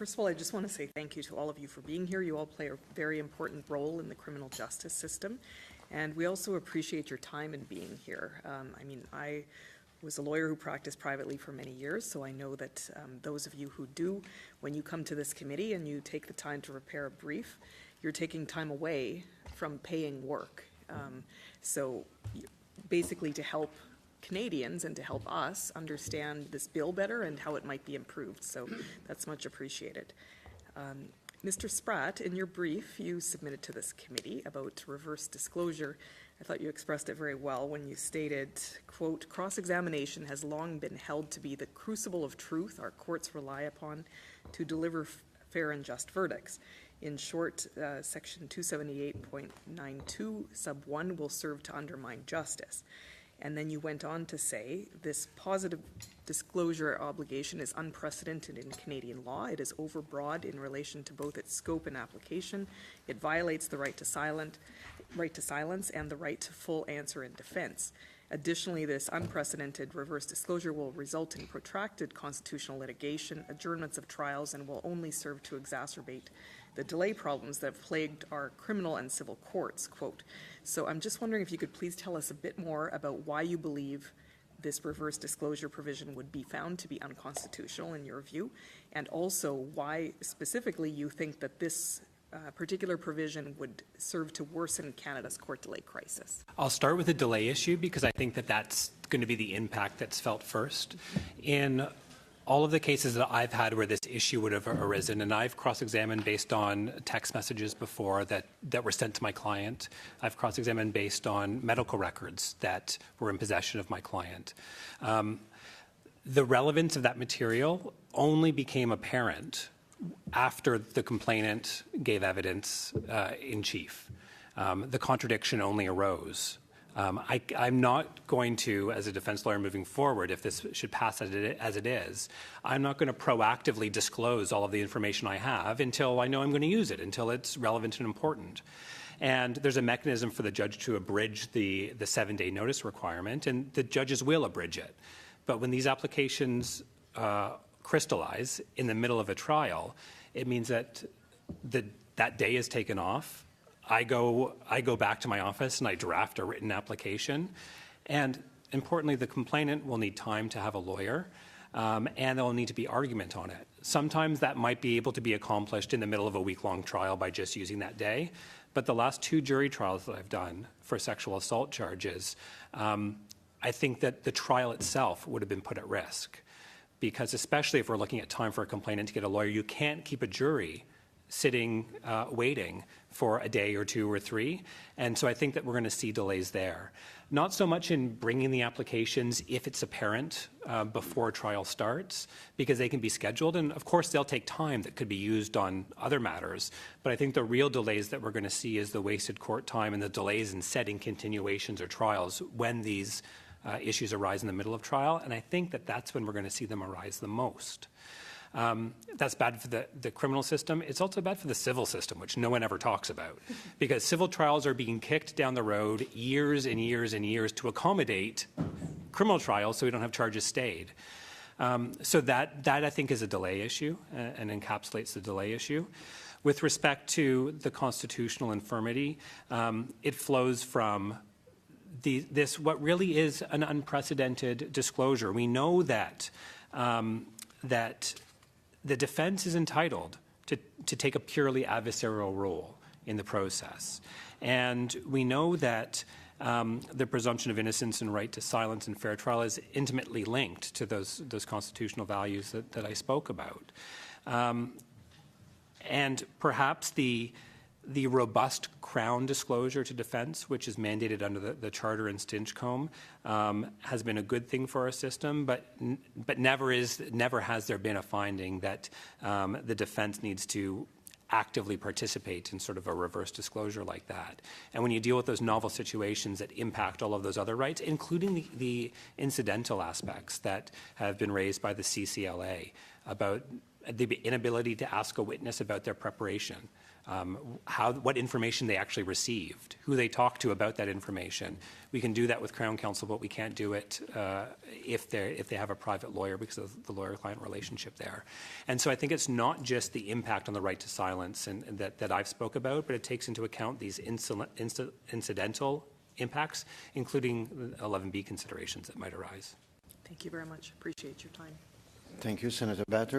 First of all, I just want to say thank you to all of you for being here. You all play a very important role in the criminal justice system, and we also appreciate your time in being here. I was a lawyer who practiced privately for many years, so I know that those of you who do, when you come to this committee and you take the time to prepare a brief, you're taking time away from paying work. So basically to help Canadians and to help us understand this bill better and how it might be improved. So that's much appreciated. Mr. Spratt, in your brief you submitted to this committee about reverse disclosure, I thought you expressed it very well when you stated, quote, "Cross-examination has long been held to be the crucible of truth our courts rely upon to deliver fair and just verdicts. In short, section 278.92 sub 1 will serve to undermine justice." And then you went on to say, "This positive disclosure obligation is unprecedented in Canadian law. It is overbroad in relation to both its scope and application. It violates the right to silence and the right to full answer in defense. Additionally, this unprecedented reverse disclosure will result in protracted constitutional litigation, adjournments of trials, and will only serve to exacerbate the delay problems that have plagued our criminal and civil courts," quote. So I'm just wondering if you could please tell us a bit more about why you believe this reverse disclosure provision would be found to be unconstitutional in your view, and also why specifically you think that this particular provision would serve to worsen Canada's court delay crisis. I'll start with the delay issue because I think that that's going to be the impact that's felt first. In all of the cases that I've had where this issue would have arisen, and I've cross-examined based on text messages before that were sent to my client. I've cross-examined based on medical records that were in possession of my client. The relevance of that material only became apparent after the complainant gave evidence in chief. The contradiction only arose. I'm not going to, as a defense lawyer moving forward, if this should pass as it is, I'm not going to proactively disclose all of the information I have until I know I'm going to use it, until it's relevant and important. And there's a mechanism for the judge to abridge the 7-day notice requirement, and the judges will abridge it. But when these applications crystallize in the middle of a trial, it means that that day is taken off. I go back to my office and I draft a written application, and importantly, the complainant will need time to have a lawyer, and there will need to be argument on it. Sometimes that might be able to be accomplished in the middle of a week-long trial by just using that day, but the last 2 jury trials that I've done for sexual assault charges, I think that the trial itself would have been put at risk. Because especially if we're looking at time for a complainant to get a lawyer, you can't keep a jury sitting waiting for a day or 2 or 3. And so I think that we're going to see delays there. Not so much in bringing the applications if it's apparent before trial starts, because they can be scheduled. And of course, they'll take time that could be used on other matters. But I think the real delays that we're going to see is the wasted court time and the delays in setting continuations or trials when these issues arise in the middle of trial, and I think that that's when we're going to see them arise the most. That's bad for the criminal system. It's also bad for the civil system, which no one ever talks about, because civil trials are being kicked down the road years and years and years to accommodate criminal trials so we don't have charges stayed. So that I think is a delay issue and encapsulates the delay issue. With respect to the constitutional infirmity, it flows from this what really is an unprecedented disclosure. We know that that the defense is entitled to take a purely adversarial role in the process, and we know that the presumption of innocence and right to silence and fair trial is intimately linked to those constitutional values that I spoke about, and perhaps the robust Crown disclosure to defense, which is mandated under the Charter and Stinchcombe, has been a good thing for our system, but never has there been a finding that the defense needs to actively participate in sort of a reverse disclosure like that. And when you deal with those novel situations that impact all of those other rights, including the incidental aspects that have been raised by the CCLA about the inability to ask a witness about their preparation, what information they actually received, who they talked to about that information. We can do that with Crown Counsel, but we can't do it if they have a private lawyer because of the lawyer-client relationship there. And so I think it's not just the impact on the right to silence and that I've spoke about, but it takes into account these incidental impacts, including 11B considerations that might arise. Thank you very much. Appreciate your time. Thank you, Senator Batters.